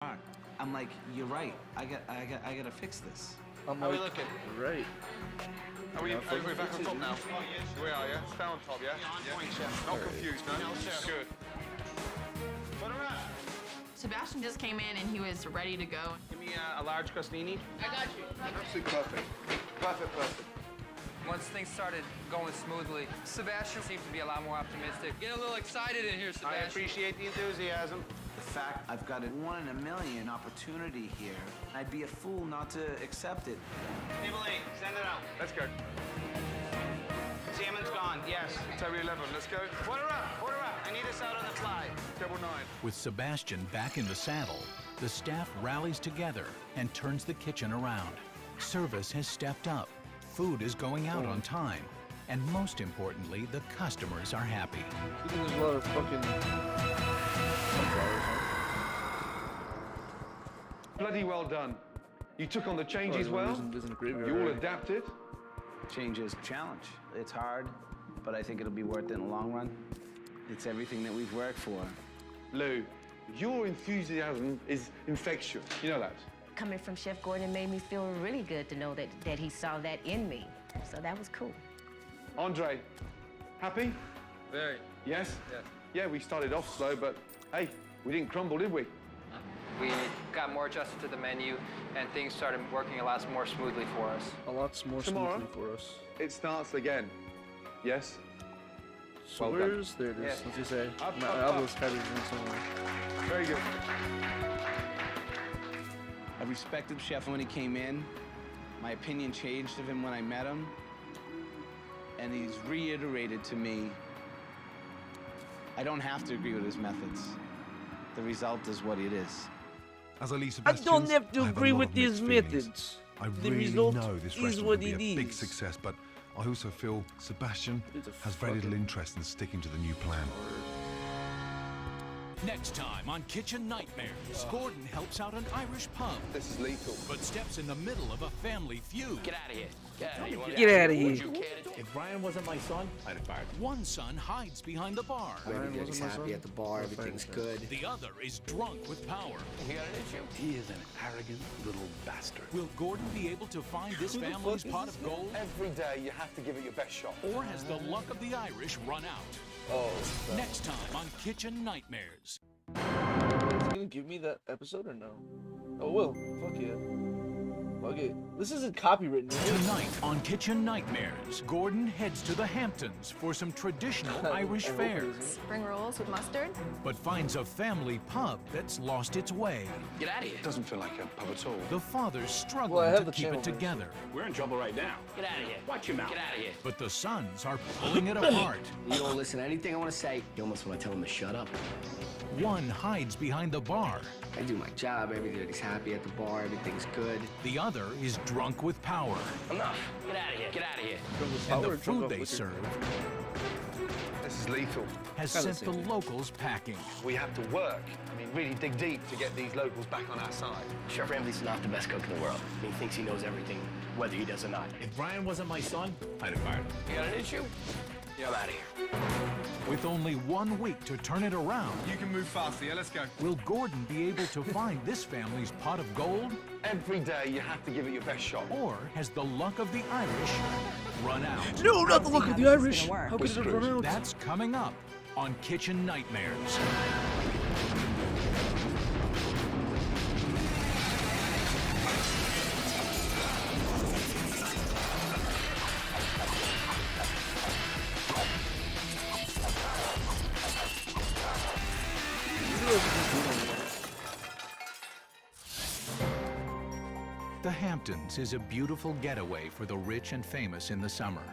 I'm like, you're right. I gotta fix this. I'm How like, are we looking? right. Are we back on top now? We are, yeah? Stay on top, yeah? Not confused, no? Good. Put her up. Sebastian just came in and he was ready to go. Give me a large crostini. I got you. Absolutely perfect. Perfect. Once things started going smoothly, Sebastian seemed to be a lot more optimistic. Get a little excited in here, Sebastian. I appreciate the enthusiasm. The fact I've got a 1 in a million opportunity here, I'd be a fool not to accept it. Table 8, send it out. Let's go. Salmon's gone, yes. Table 11, let's go. Order up. I need us out on the fly. Table 9. With Sebastian back in the saddle, the staff rallies together and turns the kitchen around. Service has stepped up, food is going out on time, and most importantly, the customers are happy. I think there's a lot of fucking... Bloody well done. You took on the changes well. You all adapted. Change is a challenge. It's hard, but I think it'll be worth it in the long run. It's everything that we've worked for. Lou, your enthusiasm is infectious. You know that? Coming from Chef Gordon made me feel really good to know that he saw that in me. So that was cool. Andre, happy? Very. Yes? Yes. Yeah, we started off slow, but hey, we didn't crumble, did we? We got more adjusted to the menu, and things started working a lot more smoothly for us. A lot more Tomorrow, smoothly for us. It starts again. Yes? So Well where's... There it is. Yes. As you say. Up. I was kind of somewhere. Very good. I respected Chef when he came in. My opinion changed of him when I met him. And he's reiterated to me, I don't have to agree with his methods. The result is what it is. As I leave I Sebastian's, don't have to I agree a lot with of his mixed feelings. methods. I The really result know this is restaurant what will be it a big is. success, but I also feel Sebastian It's a has very little fucking- interest in sticking to the new plan. Next time on Kitchen Nightmares, Gordon helps out an Irish pub, This is lethal. but steps in the middle of a family feud. Get out of here. Get out of here. If Brian wasn't my son, I'd have fired him. One son hides behind the bar. Everything's happy at the bar, everything's good. The other is drunk with power. You got an issue? He is an arrogant little bastard. Will Gordon be able to find this family's pot of gold? Every day you have to give it your best shot. Or has the luck of the Irish run out? Oh, Next time on Kitchen Nightmares. Is he gonna give me that episode or no? Oh, well. Fuck yeah. Fuck it. This isn't copywritten. is it? Tonight on Kitchen Nightmares, Gordon heads to the Hamptons for some traditional Irish I hope it fare, isn't. Spring rolls with mustard. but finds a family pub that's lost its way. Get out of here. doesn't feel like a pub at all. The father's Well, I struggling have to the keep channel it version. together, We're in trouble right now. Get out of here. Watch your mouth. Get out of here. but the sons are pulling it apart. You don't listen to anything I want to say. You almost want to tell him to shut up. One hides behind the bar. I do my job, everybody's happy at the bar, everything's good. The other is drunk with power. Enough. Get out of here. Get out of here. Drunk with And power the or drunk food off they liquor? serve This is lethal. has Kinda sent the same thing. locals packing. We have to work. I mean, really dig deep to get these locals back on our side. Chef Ramsay's not the best cook in the world. He thinks he knows everything, whether he does or not. If Brian wasn't my son, I'd have fired him. You got an issue? Get out of here. With only 1 week to turn it around, You can move faster, yeah? Let's go. will Gordon be able to find this family's pot of gold? Every day you have to give it your best shot. Or has the luck of the Irish run out? No, not the luck of the Irish. How could it have run out? That's coming up on Kitchen Nightmares. The Hamptons is a beautiful getaway for the rich and famous in the summer.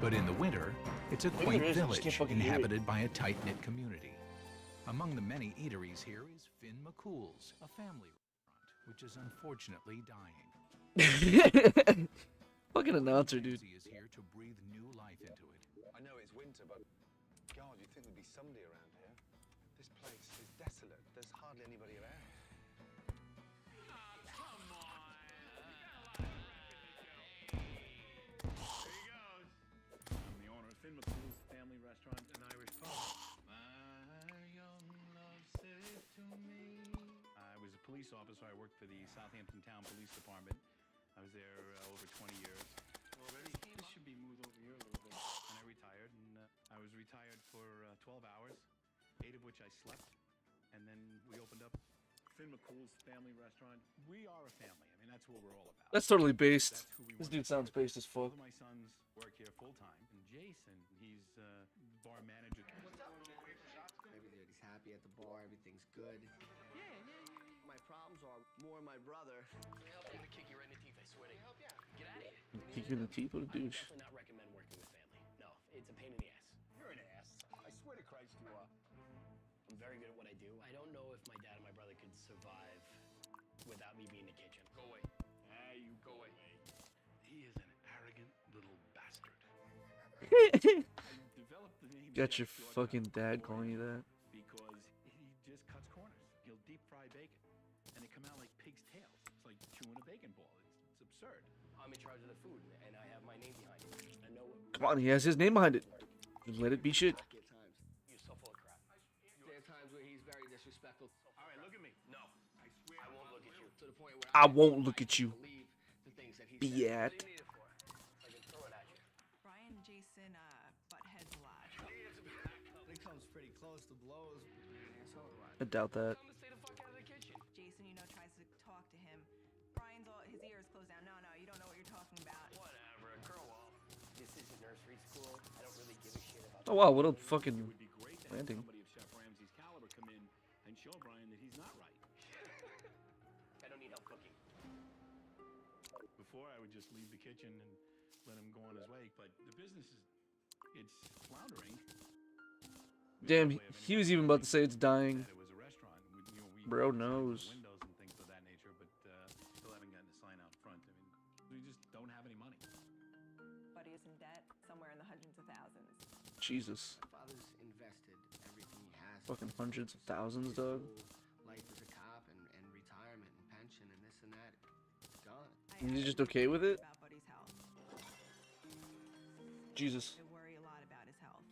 But in the winter, it's a Maybe quaint there is, I just can't village fucking hear it. inhabited by a tight-knit community. Among the many eateries here is Finn McCool's, a family restaurant, which is unfortunately dying. Fucking announcer, dude. He is here to breathe new life into it. I know it's winter, but God, you'd think there'd be somebody around here. This place is desolate. There's hardly anybody around. I'm the owner of Finn McCool's Family Restaurant and Irish Pub. My young love said to police officer. I worked for the Southampton Town Police Department. I was there over 20 years. Already, this should be moved over here a little bit. And I retired, and I was retired for 12 hours, 8 of which I slept. And then we opened up Finn McCool's Family Restaurant. We are a family. I mean, that's what we're all about. That's totally based. That's who we This want dude to sounds be. based as fuck. Both of my sons work here full time, and Jason, he's bar manager. Everybody's happy at the bar. Everything's good. Yeah. My problems are more my brother. I'm gonna kick you right in the teeth. I swear to you. Get out of here. Kick you in the teeth? What a I would douche. definitely not recommend working with family. No, it's a pain in the ass. You're an ass. I swear to Christ you are. I'm very good at what I do. I don't know if my dad and my brother could survive without me being in the kitchen. Go away. Ah, you Go away. He is an arrogant little bastard. Developed the name Got your Chef fucking Jordan dad calling you that. because he just cuts corners. He'll deep fry bacon, and they come out like pig's tails. It's like chewing a bacon ball. It's absurd. I'm in charge of the food, and I have my name behind it. I know what. Come on, he has his name behind it. Just let it be shit. At times, you're so full of crap. There are times where he's very disrespectful. All right, look at me. No. I swear I won't look at you to the point where I won't look at you. believe the things that he Be says. at. What do you need it for? I can throw it at you. Brian and Jason butt heads a lot. It comes pretty close to blows. Asshole or what? I doubt that. Tell him to stay the fuck out of the kitchen. Jason, tries to talk to him. Brian's all his ears closed down. No, you don't know what you're talking about. Whatever, grow up. This isn't nursery school. I don't really give a shit about. Oh wow, what a fucking It would be great to have landing. somebody of Chef Ramsay's caliber come in and show Brian that he's not right. I don't need help cooking. Before, I would just leave the kitchen and let him go on his way, but the business it's floundering. Damn, he was even about to say it's dying. That it was a restaurant. We Bro signed knows. windows and things of that nature, but still haven't gotten a sign out front. I mean, we just don't have any money. Buddy is in debt somewhere in the hundreds of thousands. Jesus. My father's invested everything he has. Fucking hundreds of thousands, dog. Life as a cop and retirement and pension and this and that. Done. And you're just okay with it? About Buddy's health. Jesus. I worry a lot about his health.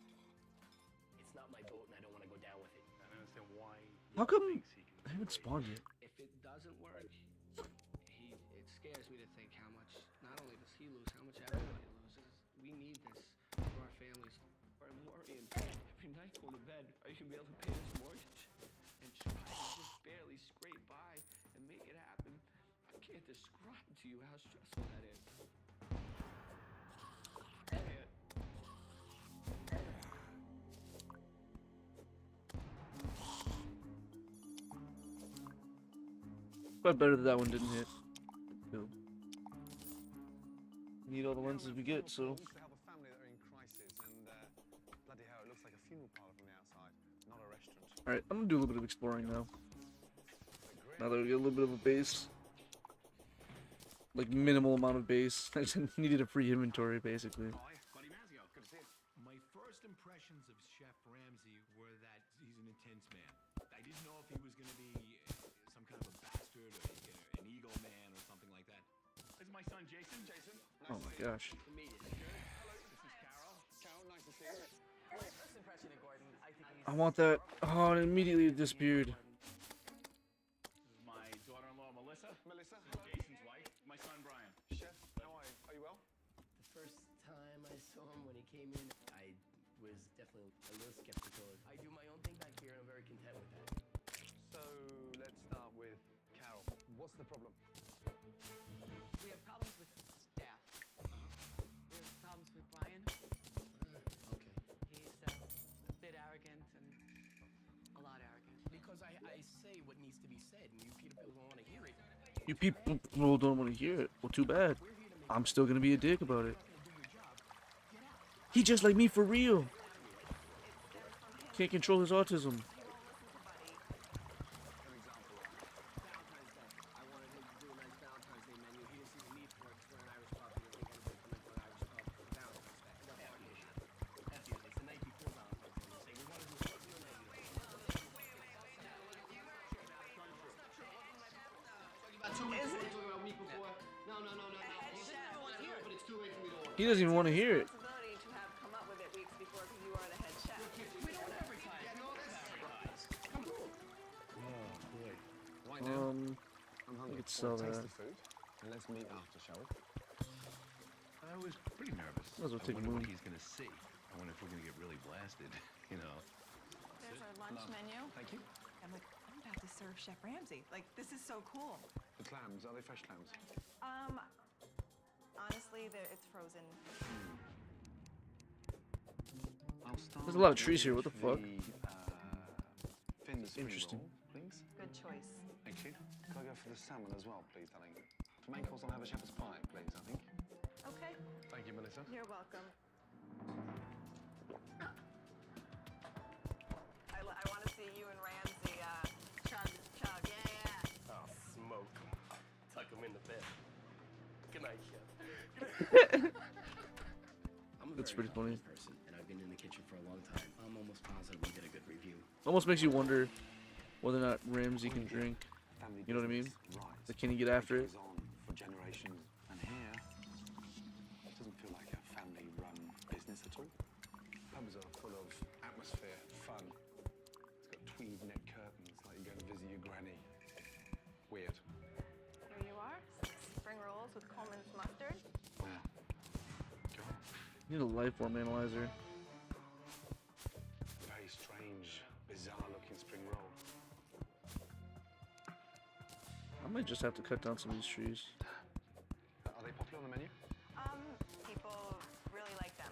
It's not my boat and I don't want to go down with it. I don't understand why. How come I haven't spawned yet? If it doesn't work, it scares me to think how much, not only does he lose, how much everybody loses. We need this for our families. I'm worrying every night going to bed, are you going to be able to pay this mortgage? And try to just barely scrape by and make it happen. I can't describe to you how stressful that is. But better that one didn't hit. Still. Need all the lenses we get, so. To help a family that are in crisis, and bloody hell, it looks like a funeral parlor from the outside, not a restaurant. Alright, I'm gonna do a little bit of exploring now. Now that we get a little bit of a base. Like, minimal amount of base. I just needed a free inventory, basically. Hi, Buddy Mazio. Good to see you. My first impressions of Chef Ramsay were that he's an intense man. I didn't know if he was going to be some kind of a bastard or an ego man or something like that. This is my son, Jason. Jason. Oh my gosh. To meet it. This is Carol. Carol, nice to see you. My first impression of Gordon, I think he's... I want that. Oh, and immediately it disappeared. This is my daughter-in-law, Melissa. Melissa. Jason's wife. My son, Brian. Chef, how are you? Are you well? The first time I saw him when he came in, I was definitely a little skeptical. I do my own thing back here and I'm very content with that. So, let's start with Carol. What's the problem? We have problems with staff. We have problems with Brian. Okay. He's a bit arrogant and a lot arrogant. Because I say what needs to be said and you people don't want to hear it. You people don't want to hear it. Well, too bad. I'm still gonna be a dick about it. He just like me for real. Can't control his autism. He doesn't even want to hear it. Responsibility to have come up with it weeks before because you are the head chef. Oh, boy. Right now, I'm I hungry. could sell Wanna taste that. the food, and let's meet after, shall we? I was pretty nervous. Might as well I take a wonder what move. he's gonna see. I wonder if we're gonna get really blasted, you know. There's our lunch menu. Thank you. I'm like, I'm about to serve Chef Ramsay. Like, this is so cool. The clams, are they fresh clams? Honestly, it's frozen. I'll start There's a lot of trees here, with what the fuck? Fin spring Interesting. roll, please. Good choice. Thank you. Can I go for the salmon as well, please, darling? For main course, I'll have a shepherd's pie, please, I think. Okay, Thank you, Melissa. you're welcome. I want to see you and Ramsay chug, yeah. Oh, smoke 'em. Tuck 'em in the bed. Good night, Chef. I'm a That's very pretty funny. confident person, and I've been in the kitchen for a long time. I'm almost positive we did a good review. Almost makes you wonder whether or not Ramsey can drink. Family You know what I mean? business, right. Like, can he get after it? Goes on for generations, and here, it doesn't feel like a family-run business at all. Pubs are full of atmosphere, fun. It's got tweed neck curtains, like you're going to visit your granny. Weird. Here you are, spring rolls with Coleman's mustard. Wow. God. You need a life form analyzer. Very strange, bizarre-looking spring roll. I might just have to cut down some of these trees. Are they popular on the menu? People really like them.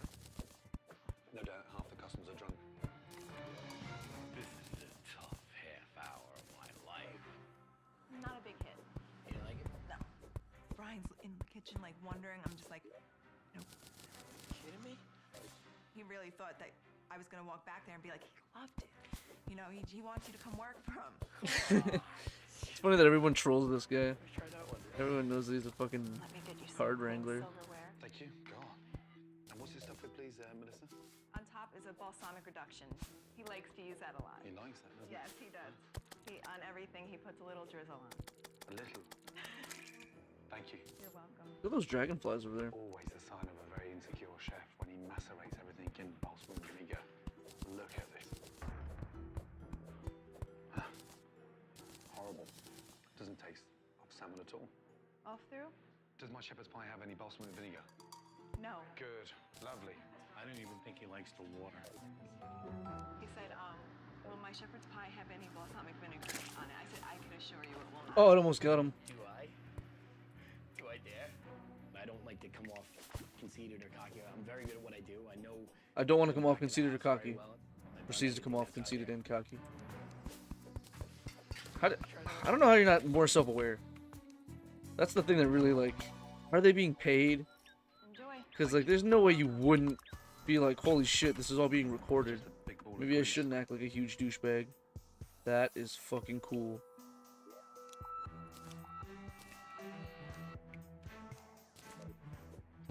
No doubt half the customers are drunk. This is the tough half hour of my life. Not a big hit. You like it? No. Brian's in the kitchen, like, wondering. I'm just like, nope. Kidding me? He really thought that I was going to walk back there and be like, he loved it. You know, he wants you to come work for him. It's funny that everyone trolls this guy. Try that one. Everyone knows that he's a fucking Let me get you some card cool wrangler. silverware. Thank you. God. And what's this stuff with, please, Melissa? On top is a balsamic reduction. He likes to use that a lot. He likes that, doesn't Yes, he does. On everything, he puts a little drizzle on. he? A little. Thank you. You're welcome. Look at those dragonflies over there. Always the sign of a very insecure chef when he macerates everything in balsam vinegar. Look at this. Horrible. Doesn't taste of salmon at all. Off through? Does my shepherd's pie have any balsam and vinegar? No. Good. Lovely. I don't even think he likes the water. He said, will my shepherd's pie have any balsamic vinegar on it? I said, I can assure you it will not. Oh, it almost got him. Do I? Do I dare? I don't like to come off conceited or cocky. I'm very good at what I do. I know. I don't want to come off conceited or very cocky. well. Proceeds to come off conceited and cocky. I don't know how you're not more self-aware. That's the thing that really, like, are they being paid? Enjoy. Because, like, there's no way you wouldn't be like, holy shit, this is all being recorded. Just a big ball of Maybe I grease. shouldn't act like a huge douchebag. That is fucking cool.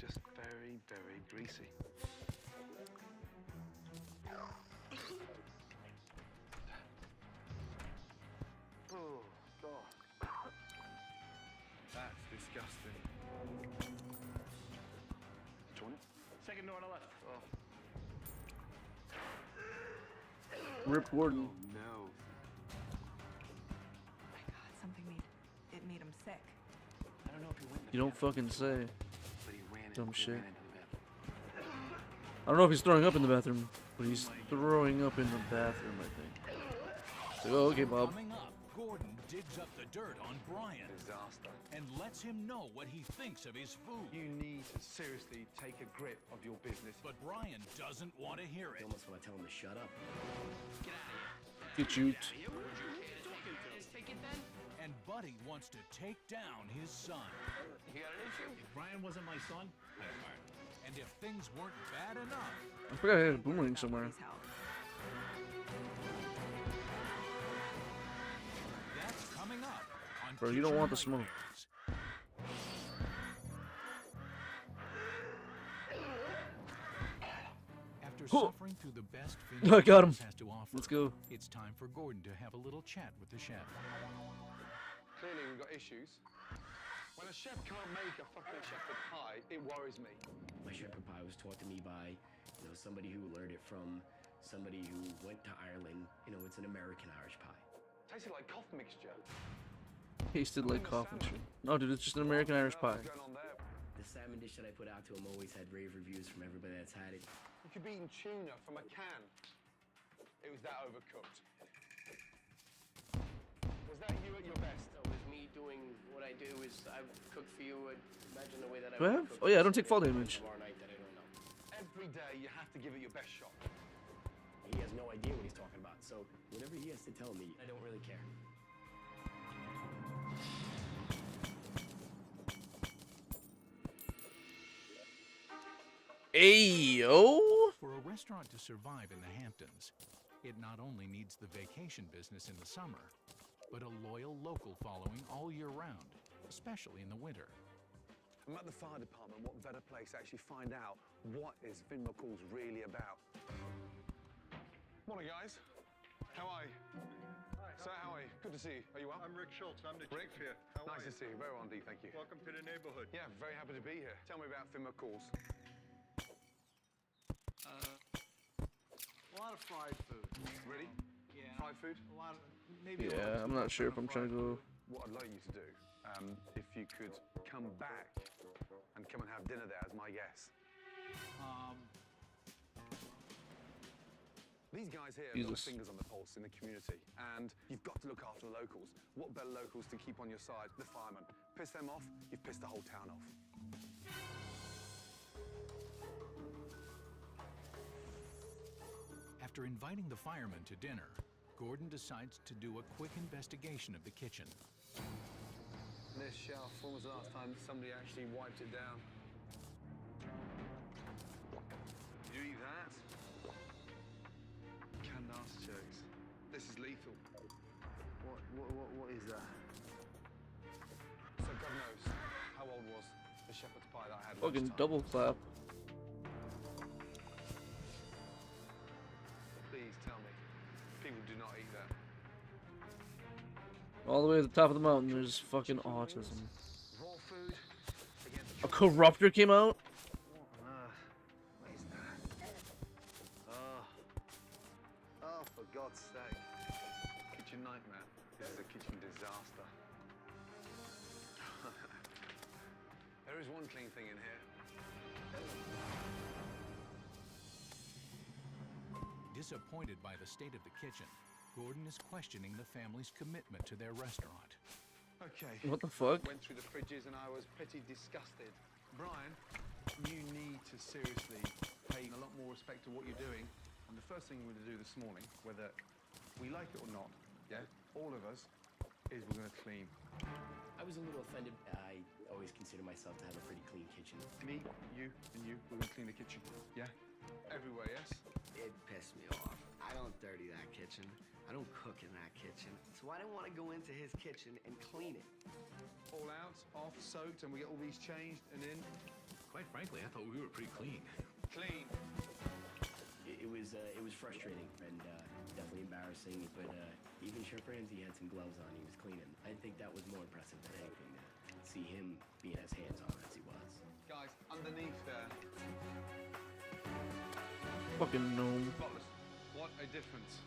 Just very, very greasy. Oh, God. That's disgusting. Do you want it? Second door on the left. Rip Gordon. No. My God, something made him sick. I don't know if he went in the You don't bathroom, fucking say. but he ran Dumb he shit. ran into the bathroom. I don't know if he's throwing up in the bathroom, but he's throwing up in the bathroom, I think. So, oh, okay, Bob. Coming up, Gordon digs up the dirt on Brian Disaster. and lets him know what he thinks of his food. You need to seriously take a grip of your business. But Brian doesn't want to hear I it. almost want to tell him to shut up. Get out of here. Get you. Just take it then. And Buddy wants to take down his son. You got an issue? If Brian wasn't my son, I'd fire him. And if things weren't bad enough, I forgot I had a boomerang somewhere. His health. that's coming up on Bro, you don't want the Kitchen smoke. Nightmares. After suffering through the best Finnish I got him. has to offer, Let's go. it's time for Gordon to have a little chat with the chef. Clearly, we've got issues. When a chef can't make a fucking shepherd pie, it worries me. My shepherd pie was taught to me by, somebody who learned it from somebody who went to Ireland. It's an American Irish pie. Tasted like cough mixture. Tasted like coffee. No, dude, it's just an American Irish pie. The salmon dish that I put out to him always had rave reviews from everybody that's had it. You could be eating tuna from a can. It was that overcooked. Was that you at your best? That was me doing what I do. Is I cook for you. Imagine the way that I Do I would have? cook Oh yeah, I for don't take fall somebody damage. tomorrow night that I don't know. Every day you have to give it your best shot. He has no idea what he's talking about, so whatever he has to tell me, I don't really care. Ayo! For a restaurant to survive in the Hamptons, it not only needs the vacation business in the summer, but a loyal local following all year round, especially in the winter. I'm at the fire department. What better place to actually find out what is Finn McCall's really about? Morning, guys. How are you? Hi. So, how are you? Good to see you. Are you well? I'm Rick Schultz. I'm the chief here. How Nice are to see you. Very well indeed, thank you. Welcome to the neighborhood. Yeah, very happy to be here. Tell me about Finn McCall's. A lot of fried food. Really? Yeah. Fried food? A lot of, maybe a Yeah, lot I'm not sure if I'm trying to go. What I'd like you to do, if you could come back and come and have dinner there as my guest. These guys here have got Jesus. their fingers on the pulse in the community, and you've got to look after the locals. What better locals to keep on your side? The firemen. Piss them off, you've pissed the whole town off. After inviting the firemen to dinner, Gordon decides to do a quick investigation of the kitchen. This shelf, when was the last time somebody actually wiped it down? Did you eat that? Canned artichokes. This is lethal. What is that? So God knows how old was the shepherd's pie that I had Fucking last time. double clap. Please tell me, people do not eat that. All the way to the top of the mountain, there's fucking autism. Raw food against A corruptor came out? what is that? Oh, for God's sake. Kitchen nightmare. This is a kitchen disaster. There is one clean thing in here. Disappointed by the state of the kitchen, Gordon is questioning the family's commitment to their restaurant. Okay. What the fuck? Went through the fridges and I was pretty disgusted. Brian, you need to seriously pay a lot more respect to what you're doing. And the first thing we're going to do this morning, whether we like it or not, yeah, all of us, is we're going to clean. I was a little offended. I always consider myself to have a pretty clean kitchen. Me, you, and you, we're going to clean the kitchen. Yeah? Everywhere, yes? It pissed me off. I don't dirty that kitchen. I don't cook in that kitchen. So I don't want to go into his kitchen and clean it. All out, off, soaked, and we get all these changed and in. Quite frankly, I thought we were pretty clean. Clean. It was frustrating and definitely embarrassing, but even Chef Ramsay had some gloves on. He was cleaning. I think that was more impressive than anything to see him being as hands-on as he was. Guys, underneath there. Fucking gnome. Spotless. What a difference.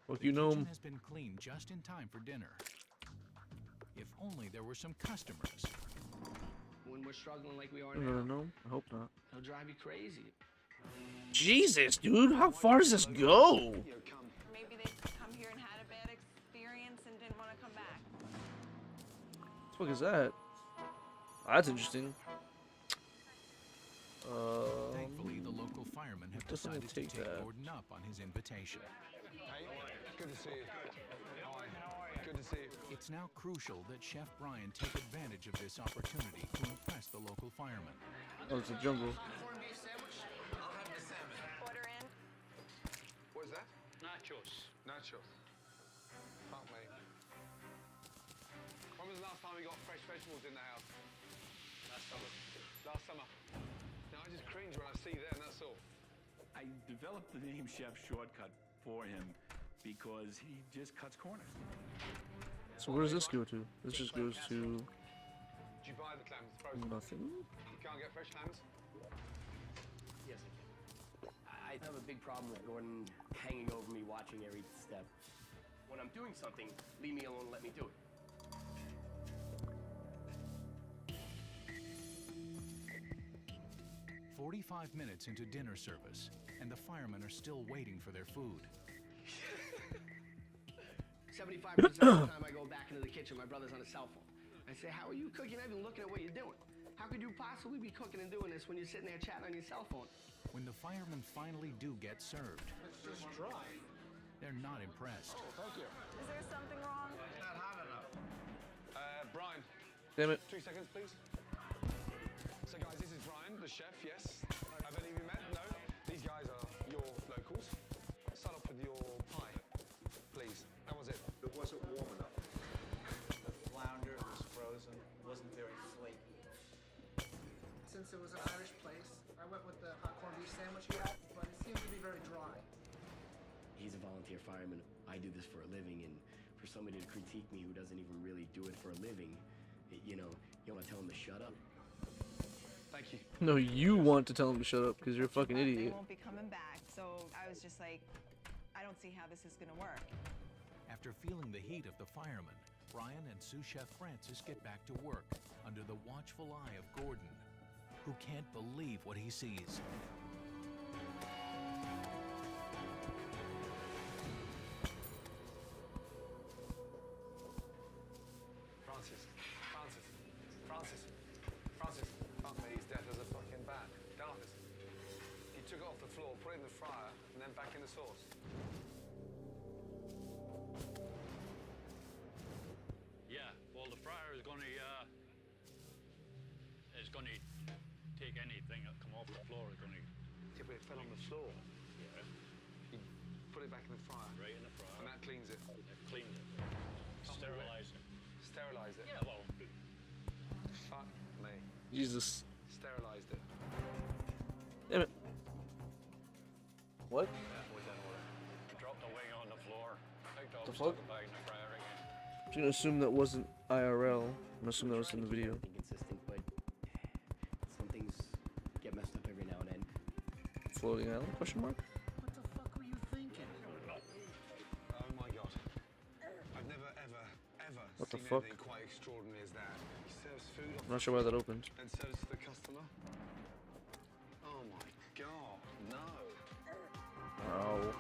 Fuck you, The gnome. kitchen has been cleaned just in time for dinner. If only there were some customers. When we're struggling like we are Another now, gnome? I hope not. it'll drive you crazy. Jesus, dude, how far does this go? Maybe they come here and had a bad experience and didn't want to come back. What the fuck is that? That's interesting. Thankfully, the local firemen have Doesn't decided to take take that. Gordon up on his invitation. Hey, good to see you. How are you? Good to see you. It's now crucial that Chef Brian take advantage of this opportunity to impress the local firemen. Oh, it's a jungle. Order in. What is that? Nachos. Nachos. Fuck me. When was the last time we got fresh vegetables in the house? Last summer. Last summer. Now I just cringe when I see that, and that's all. I developed the name Chef Shortcut for him because he just cuts corners. So where does this go to? This just goes to Did you buy the clams frozen? nothing. You can't get fresh clams? Yes, I can. I I have a big problem with Gordon hanging over me, watching every step. When I'm doing something, leave me alone and let me do it. 45 minutes into dinner service, and the firemen are still waiting for their food. 75% of the time I go back into the kitchen, my brother's on a cell phone. I say, how are you cooking? You're not even looking at what you're doing. How could you possibly be cooking and doing this when you're sitting there chatting on your cell phone? When the firemen finally do get served, It's just dry. they're not impressed. Oh, thank you. Is there something wrong? It's not hot enough. Brian. Damn it. 2 seconds, please. So, guys, this is Brian, the chef, yes. Have any of you met? No? These guys are your locals. Start off with your pie, please. How was it? It wasn't warm enough. The flounder was frozen, wasn't very flaky. Since it was an Irish place, I went with the hot corned beef sandwich you had, but it seemed to be very dry. He's a volunteer fireman. I do this for a living, and for somebody to critique me who doesn't even really do it for a living, you want to tell him to shut up? Thank you. No, you want to tell him to shut up because you're a fucking They idiot. won't be coming back, so I was just like, I don't see how this is gonna work. After feeling the heat of the firemen, Brian and sous chef Francis get back to work under the watchful eye of Gordon, who can't believe what he sees. Francis. Fuck me, he's deaf as a fucking bat. Darkness. He took it off the floor, put it in the fryer, and then back in the sauce. Yeah, well, the fryer is gonna take anything that come off the floor. It's gonna. Yeah, but it fell on the floor. Yeah. You put it back in the fryer. Right in the fryer. And that cleans it. Clean it. Sterilize it. Sterilize it. Yeah, well. Fuck me. Jesus. Sterilized it. Damn it. What? That was in order. Dropped the wing on the floor. Picked up, The stuck fuck? it back in the fryer again. I'm gonna assume that wasn't IRL. I'm gonna assume that was in the video. Inconsistent, but some things get messed up every now and then. Floating island? Question mark? What the fuck were you thinking? Oh my god. I've never, ever What the seen fuck? anything quite extraordinary as that. He serves food off I'm not sure why that opened. and serves to the customer. Oh my god, no. Oh.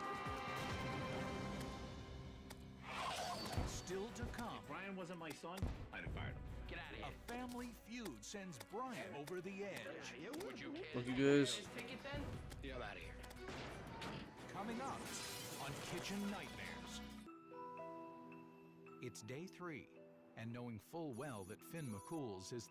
Still to come. Brian wasn't my son, I'd have fired him. Get out of here. A family feud sends Brian over the edge. Would you Look, you guys. take it then? Get out of here. Coming up on Kitchen Nightmares. It's day 3, and knowing full well that Finn McCool's is the